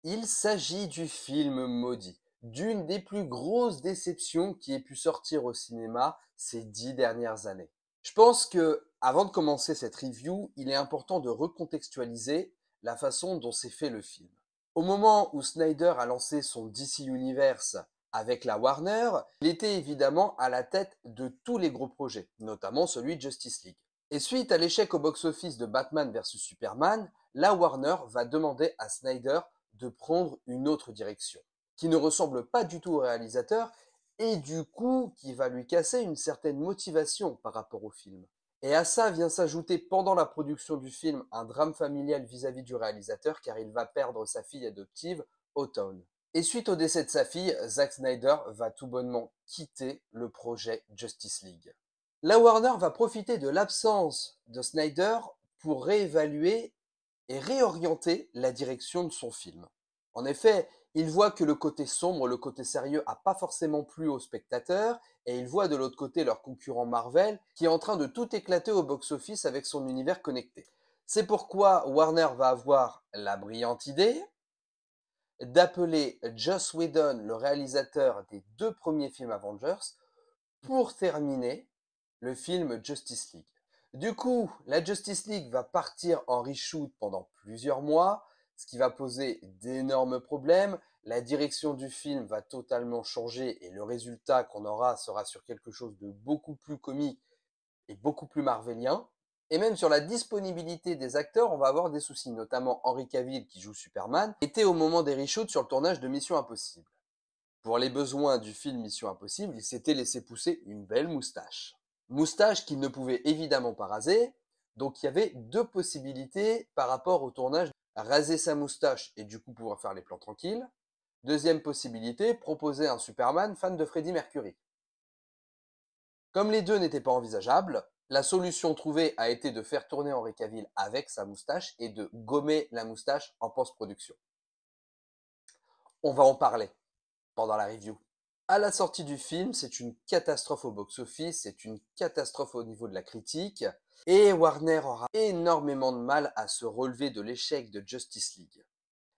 Il s'agit du film maudit, d'une des plus grosses déceptions qui ait pu sortir au cinéma ces 10 dernières années. Je pense que, avant de commencer cette review, il est important de recontextualiser la façon dont s'est fait le film. Au moment où Snyder a lancé son DC Universe avec la Warner, il était évidemment à la tête de tous les gros projets, notamment celui de Justice League. Et suite à l'échec au box-office de Batman vs Superman, la Warner va demander à Snyder de prendre une autre direction, qui ne ressemble pas du tout au réalisateur et du coup qui va lui casser une certaine motivation par rapport au film. Et à ça vient s'ajouter pendant la production du film un drame familial vis-à-vis du réalisateur car il va perdre sa fille adoptive, Autumn. Et suite au décès de sa fille, Zack Snyder va tout bonnement quitter le projet Justice League. La Warner va profiter de l'absence de Snyder pour réévaluer et réorienter la direction de son film. En effet, il voit que le côté sombre, le côté sérieux a pas forcément plu aux spectateurs, et il voit de l'autre côté leur concurrent Marvel qui est en train de tout éclater au box-office avec son univers connecté. C'est pourquoi Warner va avoir la brillante idée d'appeler Joss Whedon, le réalisateur des 2 premiers films Avengers, pour terminer le film Justice League. Du coup, la Justice League va partir en reshoot pendant plusieurs mois, ce qui va poser d'énormes problèmes. La direction du film va totalement changer et le résultat qu'on aura sera sur quelque chose de beaucoup plus comique et beaucoup plus marvelien. Et même sur la disponibilité des acteurs, on va avoir des soucis, notamment Henry Cavill qui joue Superman, était au moment des reshoots sur le tournage de Mission Impossible. Pour les besoins du film Mission Impossible, il s'était laissé pousser une belle moustache. Moustache qu'il ne pouvait évidemment pas raser, donc il y avait 2 possibilités par rapport au tournage. Raser sa moustache et du coup pouvoir faire les plans tranquilles. Deuxième possibilité, proposer un Superman fan de Freddie Mercury. Comme les deux n'étaient pas envisageables, la solution trouvée a été de faire tourner Henry Cavill avec sa moustache et de gommer la moustache en post-production. On va en parler pendant la review. À la sortie du film, c'est une catastrophe au box-office, c'est une catastrophe au niveau de la critique, et Warner aura énormément de mal à se relever de l'échec de Justice League.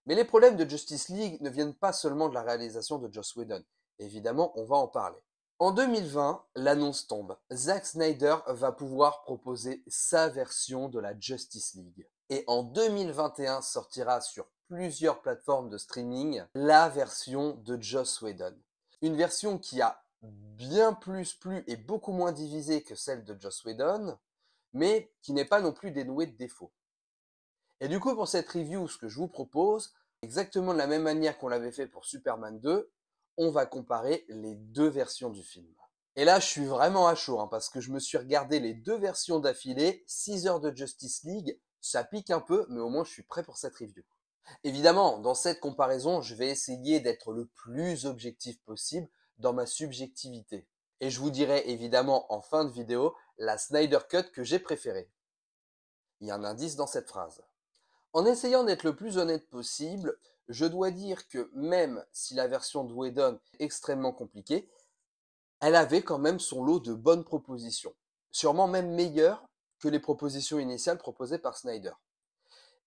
Mais les problèmes de Justice League ne viennent pas seulement de la réalisation de Joss Whedon. Évidemment, on va en parler. En 2020, l'annonce tombe. Zack Snyder va pouvoir proposer sa version de la Justice League. Et en 2021 sortira sur plusieurs plateformes de streaming la version de Joss Whedon. Une version qui a bien plus plu et beaucoup moins divisée que celle de Joss Whedon, mais qui n'est pas non plus dénuée de défauts. Et du coup, pour cette review, ce que je vous propose, exactement de la même manière qu'on l'avait fait pour Superman 2, on va comparer les 2 versions du film. Et là, je suis vraiment à chaud, parce que je me suis regardé les 2 versions d'affilée, 6 heures de Justice League, ça pique un peu, mais au moins je suis prêt pour cette review. Évidemment, dans cette comparaison, je vais essayer d'être le plus objectif possible dans ma subjectivité. Et je vous dirai évidemment en fin de vidéo la Snyder Cut que j'ai préférée. Il y a un indice dans cette phrase. En essayant d'être le plus honnête possible, je dois dire que même si la version de Whedon est extrêmement compliquée, elle avait quand même son lot de bonnes propositions. Sûrement même meilleures que les propositions initiales proposées par Snyder.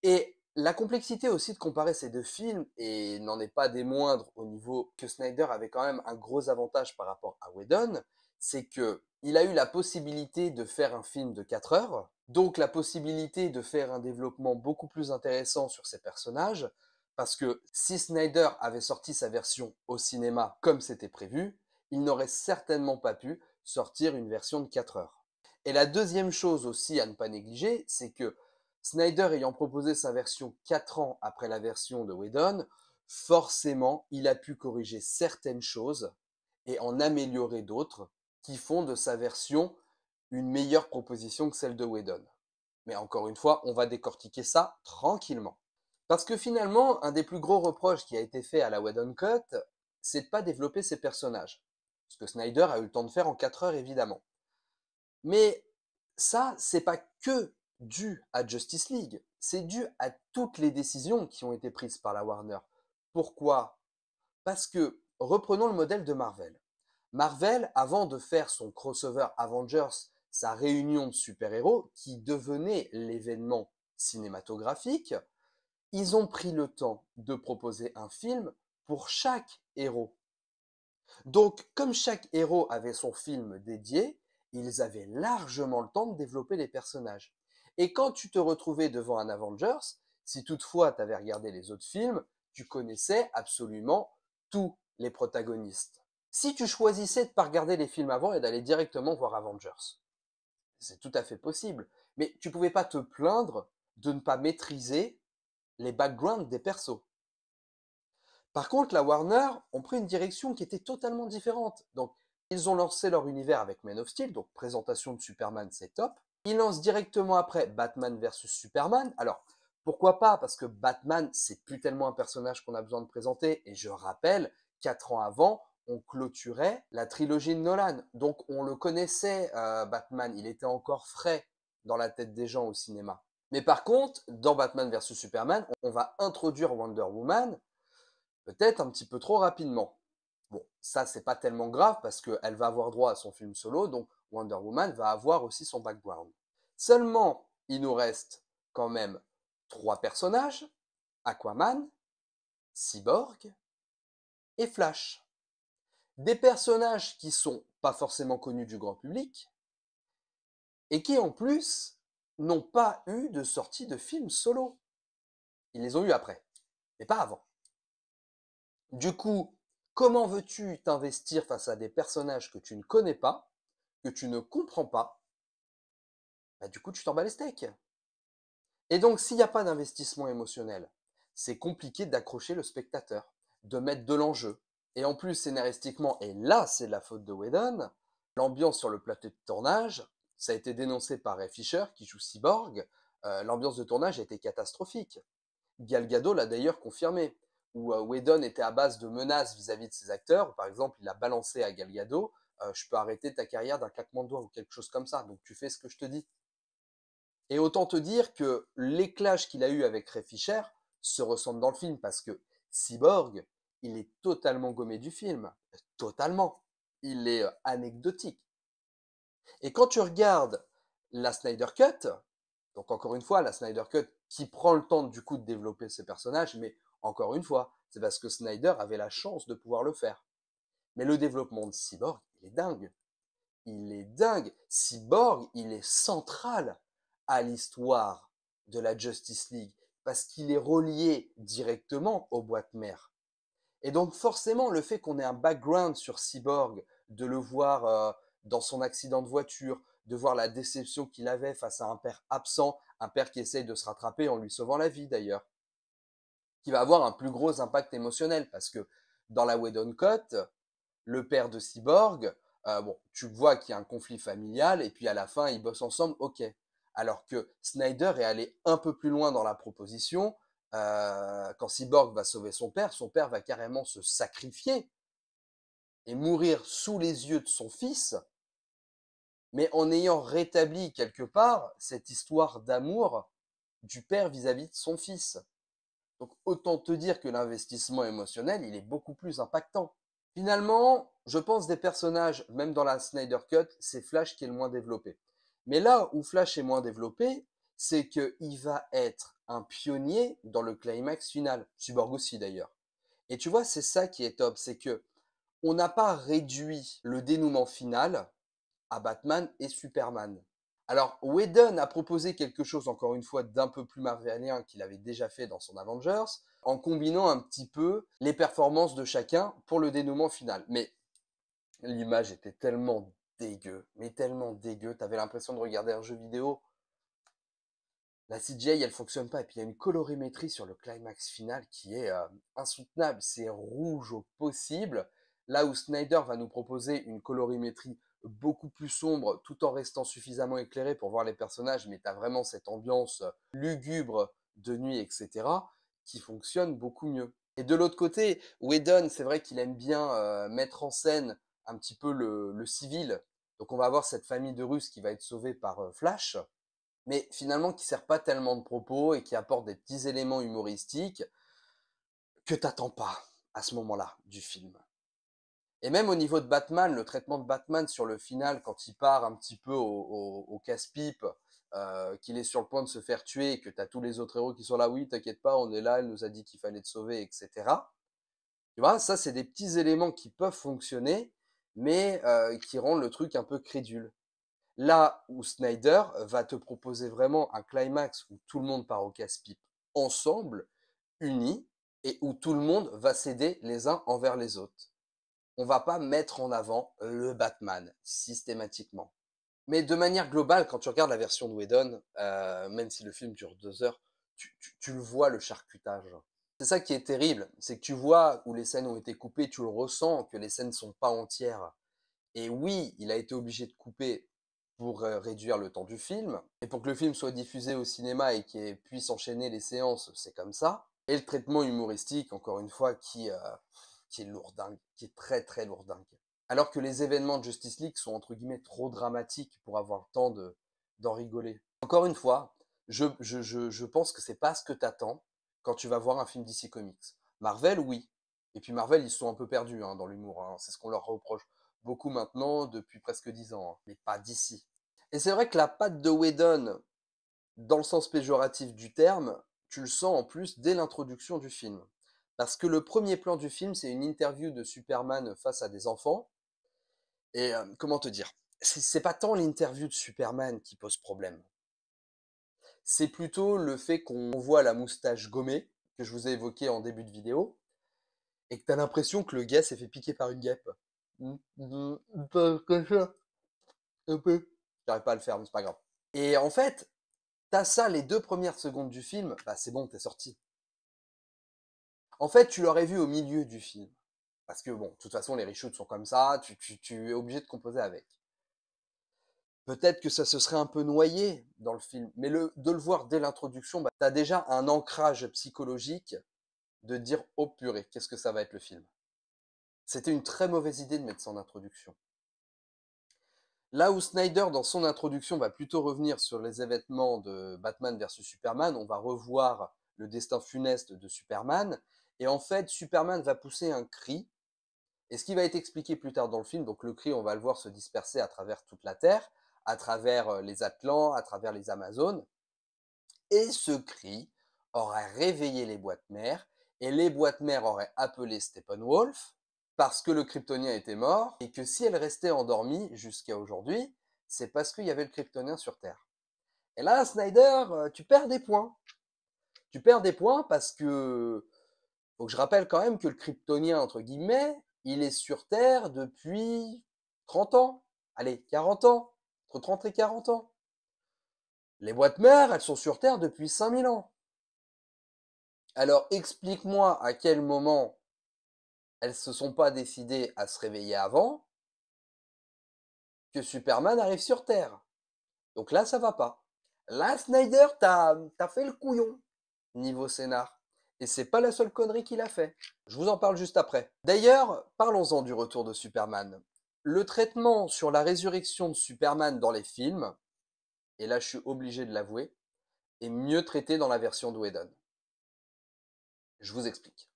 Et la complexité aussi de comparer ces 2 films, et n'en est pas des moindres au niveau que Snyder avait quand même un gros avantage par rapport à Whedon, c'est que il a eu la possibilité de faire un film de 4 heures, donc la possibilité de faire un développement beaucoup plus intéressant sur ses personnages, parce que si Snyder avait sorti sa version au cinéma comme c'était prévu, il n'aurait certainement pas pu sortir une version de 4 heures. Et la deuxième chose aussi à ne pas négliger, c'est que Snyder ayant proposé sa version 4 ans après la version de Whedon, forcément, il a pu corriger certaines choses et en améliorer d'autres qui font de sa version une meilleure proposition que celle de Whedon. Mais encore une fois, on va décortiquer ça tranquillement. Parce que finalement, un des plus gros reproches qui a été fait à la Whedon Cut, c'est de pas développer ses personnages. Ce que Snyder a eu le temps de faire en 4 heures, évidemment. Mais ça, c'est pas que dû à Justice League, c'est dû à toutes les décisions qui ont été prises par la Warner. Pourquoi? Parce que, reprenons le modèle de Marvel. Marvel, avant de faire son crossover Avengers, sa réunion de super-héros, qui devenait l'événement cinématographique, ils ont pris le temps de proposer un film pour chaque héros. Donc, comme chaque héros avait son film dédié, ils avaient largement le temps de développer les personnages. Et quand tu te retrouvais devant un Avengers, si toutefois tu avais regardé les autres films, tu connaissais absolument tous les protagonistes. Si tu choisissais de ne pas regarder les films avant et d'aller directement voir Avengers, c'est tout à fait possible. Mais tu pouvais pas te plaindre de ne pas maîtriser les backgrounds des persos. Par contre, la Warner ont pris une direction qui était totalement différente. Donc, ils ont lancé leur univers avec Man of Steel, donc présentation de Superman, c'est top. Ils lancent directement après Batman versus Superman. Alors, pourquoi pas? Parce que Batman, c'est plus tellement un personnage qu'on a besoin de présenter. Et je rappelle, 4 ans avant, on clôturait la trilogie de Nolan. Donc, on le connaissait, Batman. Il était encore frais dans la tête des gens au cinéma. Mais par contre, dans Batman versus Superman, on va introduire Wonder Woman, peut-être un petit peu trop rapidement. Bon, ça, c'est pas tellement grave parce qu'elle va avoir droit à son film solo, donc Wonder Woman va avoir aussi son background. Seulement, il nous reste quand même 3 personnages, Aquaman, Cyborg et Flash. Des personnages qui sont pas forcément connus du grand public et qui en plus n'ont pas eu de sortie de film solo. Ils les ont eu après, mais pas avant. Du coup, comment veux-tu t'investir face à des personnages que tu ne connais pas, que tu ne comprends pas? Bah, du coup, tu t'en bats les steaks. Et donc, s'il n'y a pas d'investissement émotionnel, c'est compliqué d'accrocher le spectateur, de mettre de l'enjeu. Et en plus, scénaristiquement, et là, c'est de la faute de Whedon, l'ambiance sur le plateau de tournage, ça a été dénoncé par Ray Fisher, qui joue Cyborg, l'ambiance de tournage a été catastrophique. Gal Gadot l'a d'ailleurs confirmé, où Whedon était à base de menaces vis-à-vis de ses acteurs. Par exemple, il a balancé à Gal Gadot, je peux arrêter ta carrière d'un claquement de doigts ou quelque chose comme ça, donc tu fais ce que je te dis. Et autant te dire que les clashs qu'il a eu avec Ray Fisher se ressentent dans le film, parce que Cyborg, il est totalement gommé du film. Totalement. Il est anecdotique. Et quand tu regardes la Snyder Cut, donc encore une fois, la Snyder Cut qui prend le temps du coup de développer ses personnages, mais encore une fois, c'est parce que Snyder avait la chance de pouvoir le faire. Mais le développement de Cyborg, il est dingue. Il est dingue. Cyborg, il est central à l'histoire de la Justice League parce qu'il est relié directement aux boîtes mères. Et donc forcément, le fait qu'on ait un background sur Cyborg, de le voir dans son accident de voiture, de voir la déception qu'il avait face à un père absent, un père qui essaye de se rattraper en lui sauvant la vie d'ailleurs, qui va avoir un plus gros impact émotionnel parce que dans la Whedon Cut, le père de Cyborg, bon, tu vois qu'il y a un conflit familial et puis à la fin ils bossent ensemble, ok. Alors que Snyder est allé un peu plus loin dans la proposition. Quand Cyborg va sauver son père va carrément se sacrifier et mourir sous les yeux de son fils, mais en ayant rétabli quelque part cette histoire d'amour du père vis-à-vis de son fils. Donc autant te dire que l'investissement émotionnel, il est beaucoup plus impactant. Finalement, je pense des personnages, même dans la Snyder Cut, c'est Flash qui est le moins développé. Mais là où Flash est moins développé, c'est qu'il va être un pionnier dans le climax final. Cyborg aussi d'ailleurs. Et tu vois, c'est ça qui est top, c'est que on n'a pas réduit le dénouement final à Batman et Superman. Alors, Whedon a proposé quelque chose, encore une fois, d'un peu plus marvelien qu'il avait déjà fait dans son Avengers, en combinant un petit peu les performances de chacun pour le dénouement final. Mais l'image était tellement dégueu, mais tellement dégueu, t'avais l'impression de regarder un jeu vidéo. La CGI, elle fonctionne pas, et puis il y a une colorimétrie sur le climax final qui est insoutenable, c'est rouge au possible, là où Snyder va nous proposer une colorimétrie beaucoup plus sombre tout en restant suffisamment éclairé pour voir les personnages, mais tu as vraiment cette ambiance lugubre de nuit, etc., qui fonctionne beaucoup mieux. Et de l'autre côté, Whedon, c'est vrai qu'il aime bien mettre en scène un petit peu le civil, donc on va avoir cette famille de Russes qui va être sauvée par Flash, mais finalement qui sert pas tellement de propos et qui apporte des petits éléments humoristiques que t'attends pas à ce moment-là du film. Et même au niveau de Batman, le traitement de Batman sur le final, quand il part un petit peu au casse-pipe qu'il est sur le point de se faire tuer et que tu as tous les autres héros qui sont là, oui, t'inquiète pas, on est là, elle nous a dit qu'il fallait te sauver, etc. Tu vois, ça, c'est des petits éléments qui peuvent fonctionner, mais qui rendent le truc un peu crédule. Là où Snyder va te proposer vraiment un climax où tout le monde part au casse-pipe ensemble, unis, et où tout le monde va s'aider les uns envers les autres. On va pas mettre en avant le Batman systématiquement. Mais de manière globale, quand tu regardes la version de Whedon, même si le film dure 2 heures, tu le vois, le charcutage. C'est ça qui est terrible, c'est que tu vois où les scènes ont été coupées, tu le ressens, que les scènes sont pas entières. Et oui, il a été obligé de couper pour réduire le temps du film, et pour que le film soit diffusé au cinéma et qu'il puisse enchaîner les séances, c'est comme ça. Et le traitement humoristique, encore une fois, qui est lourdingue, qui est très très lourdingue. Alors que les événements de Justice League sont entre guillemets trop dramatiques pour avoir le temps d'en rigoler. Encore une fois, je pense que c'est pas ce que t'attends quand tu vas voir un film DC Comics. Marvel, oui. Et puis Marvel, ils sont un peu perdus dans l'humour. C'est ce qu'on leur reproche beaucoup maintenant, depuis presque 10 ans. Mais pas d'ici. Et c'est vrai que la patte de Whedon, dans le sens péjoratif du terme, tu le sens en plus dès l'introduction du film. Parce que le premier plan du film, c'est une interview de Superman face à des enfants. Et comment te dire? C'est pas tant l'interview de Superman qui pose problème. C'est plutôt le fait qu'on voit la moustache gommée, que je vous ai évoqué en début de vidéo, et que t'as l'impression que le gars s'est fait piquer par une guêpe. Comme ça, un peu. J'arrive pas à le faire, mais c'est pas grave. Et en fait, t'as ça les 2 premières secondes du film, bah c'est bon, t'es sorti. En fait, tu l'aurais vu au milieu du film. Parce que bon, de toute façon, les reshoots sont comme ça, tu es obligé de composer avec. Peut-être que ça se serait un peu noyé dans le film, mais de le voir dès l'introduction, bah, tu as déjà un ancrage psychologique de dire oh purée, qu'est-ce que ça va être le film. C'était une très mauvaise idée de mettre ça en introduction. Là où Snyder, dans son introduction, va plutôt revenir sur les événements de Batman versus Superman, on va revoir le destin funeste de Superman, et en fait, Superman va pousser un cri, et ce qui va être expliqué plus tard dans le film, donc le cri, on va le voir se disperser à travers toute la Terre, à travers les Atlants, à travers les Amazones, et ce cri aurait réveillé les boîtes mères, et les boîtes mères auraient appelé Steppenwolf, parce que le Kryptonien était mort, et que si elle restait endormie jusqu'à aujourd'hui, c'est parce qu'il y avait le Kryptonien sur Terre. Et là, Snyder, tu perds des points. Tu perds des points parce que, faut que je rappelle quand même que le Kryptonien, entre guillemets, il est sur Terre depuis 30 ans. Allez, 40 ans. Entre 30 et 40 ans. Les boîtes mères, elles sont sur Terre depuis 5000 ans. Alors explique-moi à quel moment elles se sont pas décidées à se réveiller avant que Superman arrive sur Terre. Donc là, ça va pas. Là, Snyder, t'as fait le couillon niveau scénar. Et c'est pas la seule connerie qu'il a fait. Je vous en parle juste après. D'ailleurs, parlons-en du retour de Superman. Le traitement sur la résurrection de Superman dans les films, et là je suis obligé de l'avouer, est mieux traité dans la version de Whedon. Je vous explique.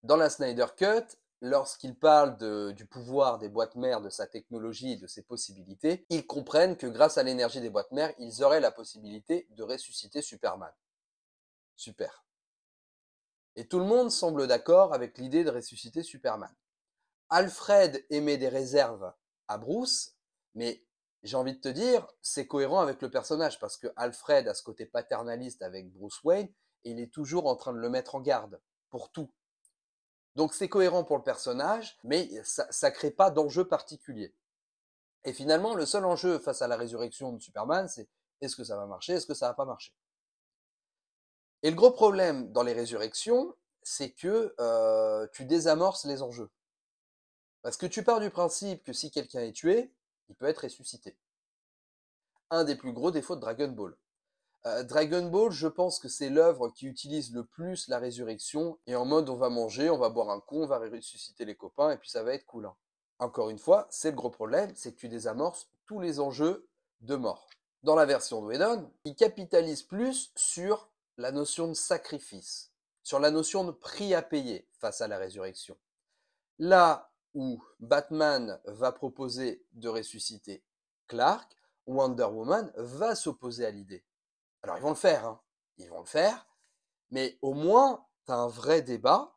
Dans la Snyder Cut, lorsqu'ils parlent du pouvoir des boîtes mères, de sa technologie et de ses possibilités, ils comprennent que grâce à l'énergie des boîtes mères, ils auraient la possibilité de ressusciter Superman. Super. Et tout le monde semble d'accord avec l'idée de ressusciter Superman. Alfred émet des réserves à Bruce, mais j'ai envie de te dire, c'est cohérent avec le personnage, parce que Alfred a ce côté paternaliste avec Bruce Wayne, et il est toujours en train de le mettre en garde pour tout. Donc c'est cohérent pour le personnage, mais ça crée pas d'enjeu particulier. Et finalement, le seul enjeu face à la résurrection de Superman, c'est est-ce que ça va marcher, est-ce que ça va pas marcher. Et le gros problème dans les résurrections, c'est que tu désamorces les enjeux. Parce que tu pars du principe que si quelqu'un est tué, il peut être ressuscité. Un des plus gros défauts de Dragon Ball. Dragon Ball, je pense que c'est l'œuvre qui utilise le plus la résurrection, et en mode on va manger, on va boire un coup, on va ressusciter les copains, et puis ça va être cool. Encore une fois, c'est le gros problème, c'est que tu désamorces tous les enjeux de mort. Dans la version de Whedon, il capitalise plus sur la notion de sacrifice, sur la notion de prix à payer face à la résurrection. Là où Batman va proposer de ressusciter Clark, Wonder Woman va s'opposer à l'idée. Alors ils vont le faire, hein. Ils vont le faire, mais au moins, tu as un vrai débat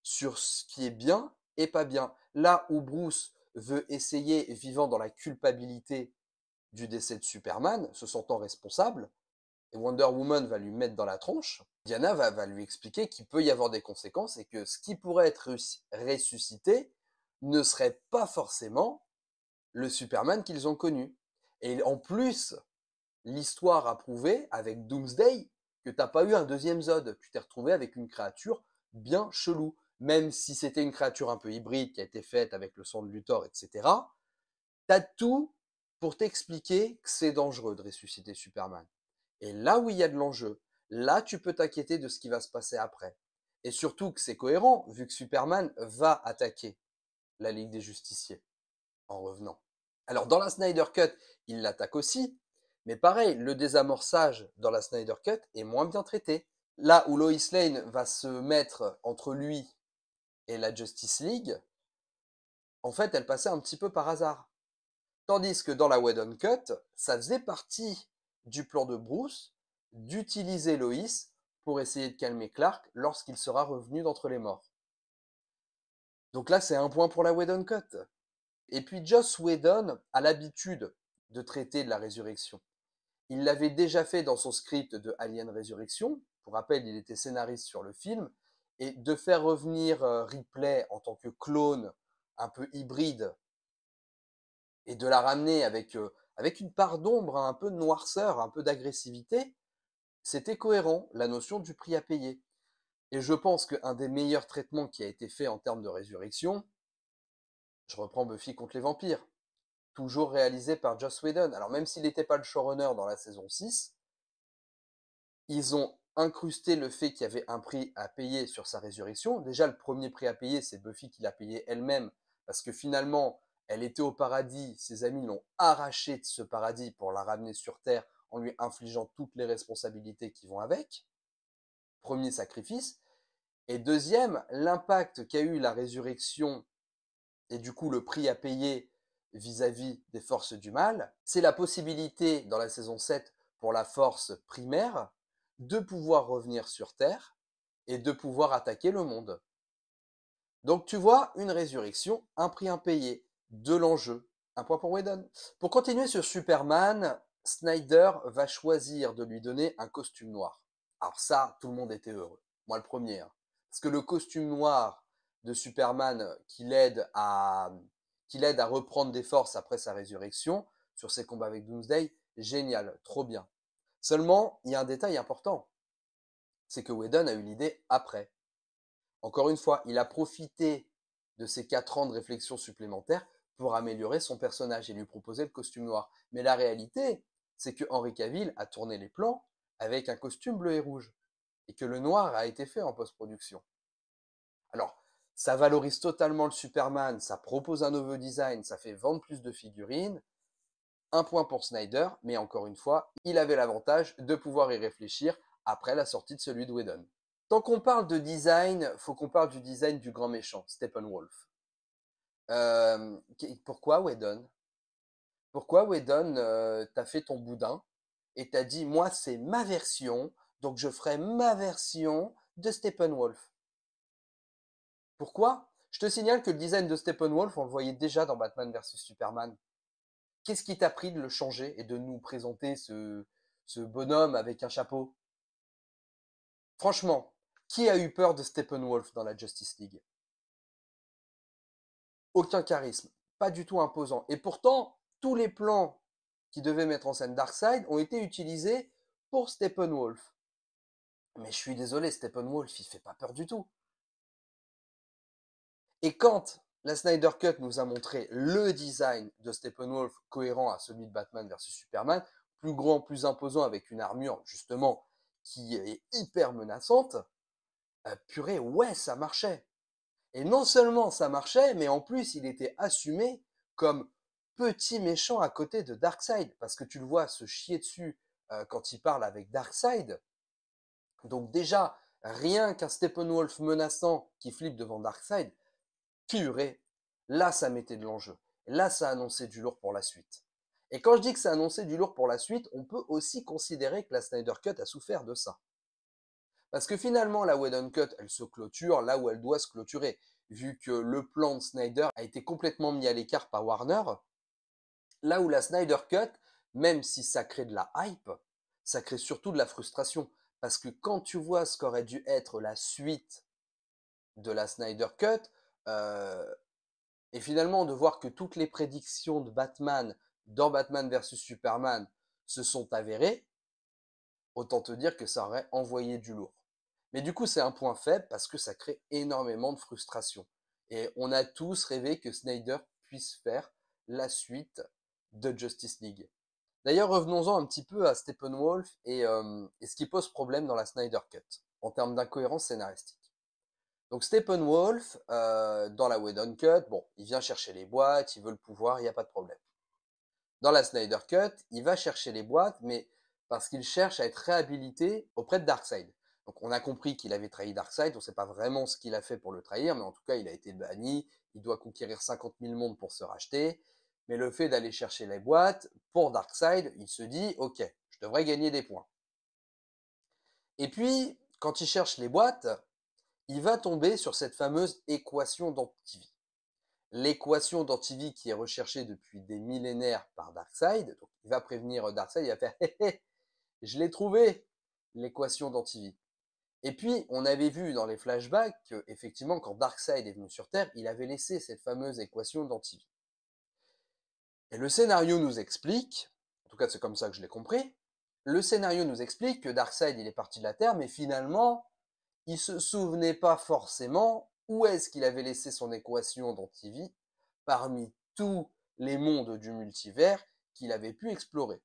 sur ce qui est bien et pas bien. Là où Bruce veut essayer, vivant dans la culpabilité du décès de Superman, se sentant responsable, et Wonder Woman va lui mettre dans la tronche, Diana va lui expliquer qu'il peut y avoir des conséquences et que ce qui pourrait être ressuscité ne serait pas forcément le Superman qu'ils ont connu. Et en plus, l'histoire a prouvé avec Doomsday que t'as pas eu un deuxième Zod. Tu t'es retrouvé avec une créature bien chelou. Même si c'était une créature un peu hybride qui a été faite avec le sang de Luthor, etc. T'as tout pour t'expliquer que c'est dangereux de ressusciter Superman. Et là où il y a de l'enjeu, là tu peux t'inquiéter de ce qui va se passer après. Et surtout que c'est cohérent, vu que Superman va attaquer la Ligue des Justiciers en revenant. Alors dans la Snyder Cut, il l'attaque aussi, mais pareil, le désamorçage dans la Snyder Cut est moins bien traité. Là où Lois Lane va se mettre entre lui et la Justice League, en fait, elle passait un petit peu par hasard. Tandis que dans la Whedon Cut, ça faisait partie du plan de Bruce d'utiliser Lois pour essayer de calmer Clark lorsqu'il sera revenu d'entre les morts. Donc là, c'est un point pour la Whedon Cut. Et puis Joss Whedon a l'habitude de traiter de la résurrection. Il l'avait déjà fait dans son script de Alien Résurrection. Pour rappel, il était scénariste sur le film. Et de faire revenir Ripley en tant que clone un peu hybride et de la ramener avec une part d'ombre, un peu de noirceur, un peu d'agressivité, c'était cohérent, la notion du prix à payer. Et je pense qu'un des meilleurs traitements qui a été fait en termes de résurrection, je reprends Buffy contre les vampires, toujours réalisé par Joss Whedon. Alors même s'il n'était pas le showrunner dans la saison 6, ils ont incrusté le fait qu'il y avait un prix à payer sur sa résurrection. Déjà, le premier prix à payer, c'est Buffy qui l'a payé elle-même, parce que finalement, elle était au paradis, ses amis l'ont arrachée de ce paradis pour la ramener sur Terre en lui infligeant toutes les responsabilités qui vont avec. Premier sacrifice. Et deuxième, l'impact qu'a eu la résurrection et du coup le prix à payer vis-à-vis des forces du mal, c'est la possibilité dans la saison 7 pour la force primaire de pouvoir revenir sur Terre et de pouvoir attaquer le monde. Donc tu vois, une résurrection, un prix impayé, de l'enjeu, un point pour Whedon. Pour continuer sur Superman, Snyder va choisir de lui donner un costume noir. Alors ça, tout le monde était heureux. Moi le premier. Hein. Parce que le costume noir de Superman qui l'aide à reprendre des forces après sa résurrection, sur ses combats avec Doomsday, génial, trop bien. Seulement, il y a un détail important. C'est que Whedon a eu l'idée après. Encore une fois, il a profité de ces 4 ans de réflexion supplémentaire pour améliorer son personnage et lui proposer le costume noir. Mais la réalité, c'est que Henry Cavill a tourné les plans avec un costume bleu et rouge et que le noir a été fait en post-production. Alors, ça valorise totalement le Superman, ça propose un nouveau design, ça fait vendre plus de figurines. Un point pour Snyder, mais encore une fois, il avait l'avantage de pouvoir y réfléchir après la sortie de celui de Whedon. Tant qu'on parle de design, faut qu'on parle du design du grand méchant, Steppenwolf. Pourquoi Whedon? Pourquoi Whedon t'as fait ton boudin et t'as dit moi c'est ma version, donc je ferai ma version de Steppenwolf. Pourquoi? Je te signale que le design de Steppenwolf, on le voyait déjà dans Batman vs Superman. Qu'est-ce qui t'a pris de le changer et de nous présenter ce bonhomme avec un chapeau? Franchement, qui a eu peur de Steppenwolf dans la Justice League? Aucun charisme, pas du tout imposant. Et pourtant, tous les plans qui devaient mettre en scène Darkseid ont été utilisés pour Steppenwolf. Mais je suis désolé, Steppenwolf, il fait pas peur du tout. Et quand la Snyder Cut nous a montré le design de Steppenwolf cohérent à celui de Batman versus Superman, plus grand, plus imposant, avec une armure justement qui est hyper menaçante, purée, ouais, ça marchait. Et non seulement ça marchait, mais en plus il était assumé comme petit méchant à côté de Darkseid, parce que tu le vois se chier dessus quand il parle avec Darkseid. Donc déjà, rien qu'un Steppenwolf menaçant qui flippe devant Darkseid, purée, là ça mettait de l'enjeu. Là ça annonçait du lourd pour la suite. Et quand je dis que c'est annoncé du lourd pour la suite, on peut aussi considérer que la Snyder Cut a souffert de ça. Parce que finalement, la Whedon Cut, elle se clôture là où elle doit se clôturer. Vu que le plan de Snyder a été complètement mis à l'écart par Warner, là où la Snyder Cut, même si ça crée de la hype, ça crée surtout de la frustration. Parce que quand tu vois ce qu'aurait dû être la suite de la Snyder Cut, euh, et finalement de voir que toutes les prédictions de Batman dans Batman versus Superman se sont avérées, autant te dire que ça aurait envoyé du lourd. Mais du coup, c'est un point faible parce que ça crée énormément de frustration. Et on a tous rêvé que Snyder puisse faire la suite de Justice League. D'ailleurs, revenons-en un petit peu à Steppenwolf et ce qui pose problème dans la Snyder Cut, en termes d'incohérence scénaristique. Donc Steppenwolf, dans la Whedon Cut, bon, il vient chercher les boîtes, il veut le pouvoir, il n'y a pas de problème. Dans la Snyder Cut, il va chercher les boîtes, mais parce qu'il cherche à être réhabilité auprès de Darkseid. Donc on a compris qu'il avait trahi Darkseid, on ne sait pas vraiment ce qu'il a fait pour le trahir, mais en tout cas il a été banni, il doit conquérir 50 000 mondes pour se racheter, mais le fait d'aller chercher les boîtes, pour Darkseid, il se dit, ok, je devrais gagner des points. Et puis, quand il cherche les boîtes, il va tomber sur cette fameuse équation d'antivie. L'équation d'antivie qui est recherchée depuis des millénaires par Darkseid. Donc, il va prévenir Darkseid, il va faire hé hé, je l'ai trouvé, l'équation d'antivie. Et puis, on avait vu dans les flashbacks que, effectivement, quand Darkseid est venu sur Terre, il avait laissé cette fameuse équation d'antivie. Et le scénario nous explique, en tout cas c'est comme ça que je l'ai compris, le scénario nous explique que Darkseid il est parti de la Terre, mais finalement, il se souvenait pas forcément où est-ce qu'il avait laissé son équation d'antivie parmi tous les mondes du multivers qu'il avait pu explorer.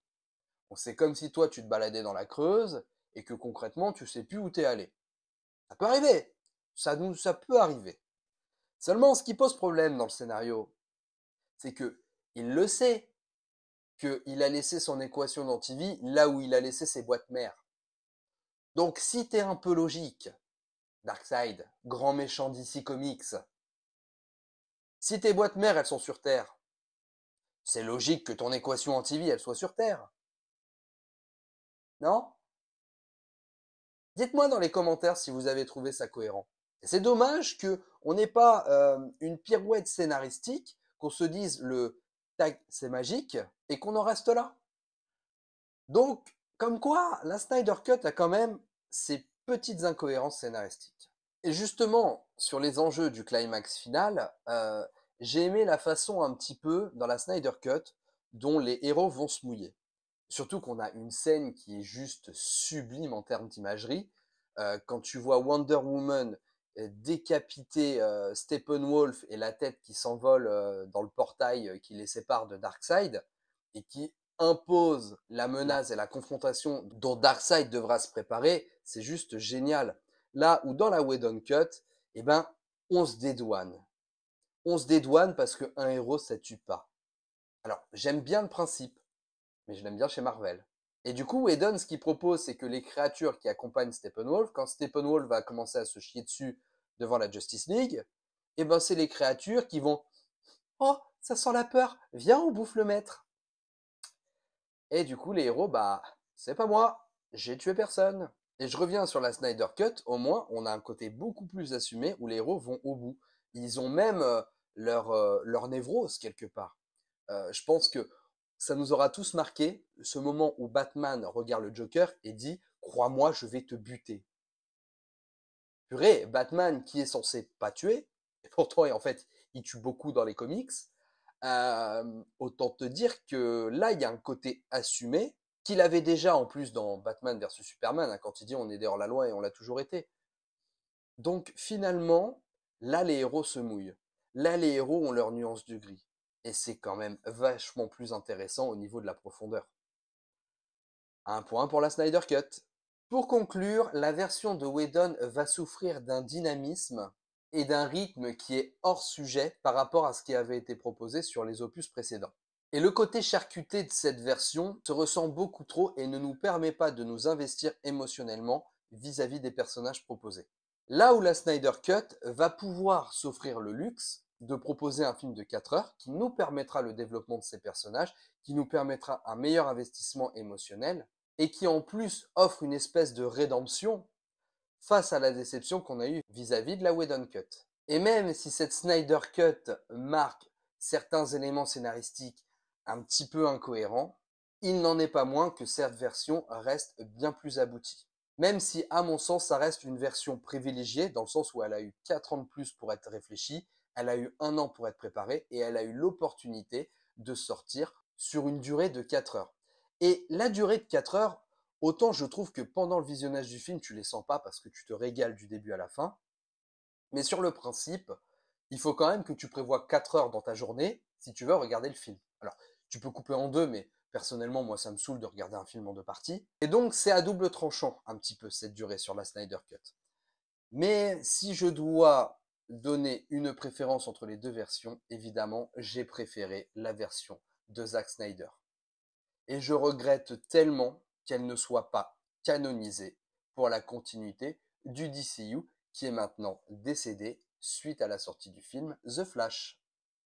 Bon, c'est comme si toi tu te baladais dans la Creuse et que concrètement tu sais plus où t'es allé. Ça peut arriver, ça peut arriver. Seulement, ce qui pose problème dans le scénario, c'est que il le sait qu'il a laissé son équation d'antivie là où il a laissé ses boîtes mères. Donc, si t'es un peu logique, Darkseid, grand méchant DC Comics, si tes boîtes mères elles sont sur Terre, c'est logique que ton équation antivie elle soit sur Terre. Non? Dites-moi dans les commentaires si vous avez trouvé ça cohérent. Et c'est dommage que on n'ait pas une pirouette scénaristique, qu'on se dise le tag c'est magique et qu'on en reste là. Donc, comme quoi, la Snyder Cut a quand même ses petites incohérences scénaristiques. Et justement, sur les enjeux du climax final, j'ai aimé la façon un petit peu, dans la Snyder Cut, dont les héros vont se mouiller. Surtout qu'on a une scène qui est juste sublime en termes d'imagerie. Quand tu vois Wonder Woman décapiter Steppenwolf et la tête qui s'envole dans le portail qui les sépare de Darkseid et qui impose la menace et la confrontation dont Darkseid devra se préparer, c'est juste génial. Là où dans la Whedon Cut, eh ben, on se dédouane. On se dédouane parce qu'un héros, ça tue pas. Alors, j'aime bien le principe, mais je l'aime bien chez Marvel. Et du coup, Whedon, ce qu'il propose, c'est que les créatures qui accompagnent Steppenwolf, quand Steppenwolf va commencer à se chier dessus devant la Justice League, eh ben, c'est les créatures qui vont oh, ça sent la peur, viens, on bouffe le maître. Et du coup, les héros, bah, c'est pas moi, j'ai tué personne. Et je reviens sur la Snyder Cut, au moins, on a un côté beaucoup plus assumé où les héros vont au bout. Ils ont même leur névrose quelque part. Je pense que ça nous aura tous marqué ce moment où Batman regarde le Joker et dit crois-moi, je vais te buter. Purée, Batman qui est censé pas tuer, et pourtant en fait il tue beaucoup dans les comics, autant te dire que là il y a un côté assumé qu'il avait déjà en plus dans Batman versus Superman, hein, quand il dit on est dehors la loi et on l'a toujours été. Donc finalement, là les héros se mouillent. Là les héros ont leur nuance de gris. Et c'est quand même vachement plus intéressant au niveau de la profondeur. Un point pour la Snyder Cut. Pour conclure, la version de Whedon va souffrir d'un dynamisme et d'un rythme qui est hors sujet par rapport à ce qui avait été proposé sur les opus précédents. Et le côté charcuté de cette version se ressent beaucoup trop et ne nous permet pas de nous investir émotionnellement vis-à-vis des personnages proposés. Là où la Snyder Cut va pouvoir s'offrir le luxe, de proposer un film de 4 heures qui nous permettra le développement de ces personnages, qui nous permettra un meilleur investissement émotionnel et qui en plus offre une espèce de rédemption face à la déception qu'on a eue vis-à-vis de la Whedon Cut. Et même si cette Snyder Cut marque certains éléments scénaristiques un petit peu incohérents, il n'en est pas moins que cette version reste bien plus aboutie. Même si, à mon sens, ça reste une version privilégiée, dans le sens où elle a eu 4 ans de plus pour être réfléchie, elle a eu 1 an pour être préparée, et elle a eu l'opportunité de sortir sur une durée de 4 heures. Et la durée de 4 heures, autant je trouve que pendant le visionnage du film, tu les sens pas parce que tu te régales du début à la fin, mais sur le principe, il faut quand même que tu prévois 4 heures dans ta journée si tu veux regarder le film. Alors, tu peux couper en deux, mais personnellement, moi, ça me saoule de regarder un film en deux parties. Et donc, c'est à double tranchant, un petit peu, cette durée sur la Snyder Cut. Mais si je dois donner une préférence entre les deux versions, évidemment, j'ai préféré la version de Zack Snyder. Et je regrette tellement qu'elle ne soit pas canonisée pour la continuité du DCU qui est maintenant décédé suite à la sortie du film The Flash.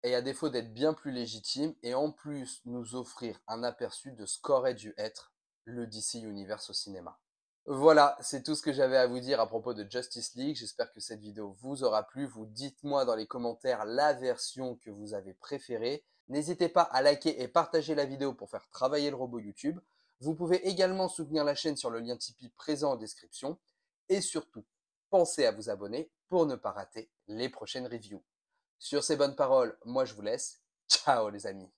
Et à défaut d'être bien plus légitime et en plus nous offrir un aperçu de ce qu'aurait dû être le DC Universe au cinéma. Voilà, c'est tout ce que j'avais à vous dire à propos de Justice League. J'espère que cette vidéo vous aura plu. Vous dites-moi dans les commentaires la version que vous avez préférée. N'hésitez pas à liker et partager la vidéo pour faire travailler le robot YouTube. Vous pouvez également soutenir la chaîne sur le lien Tipeee présent en description. Et surtout, pensez à vous abonner pour ne pas rater les prochaines reviews. Sur ces bonnes paroles, moi je vous laisse. Ciao les amis.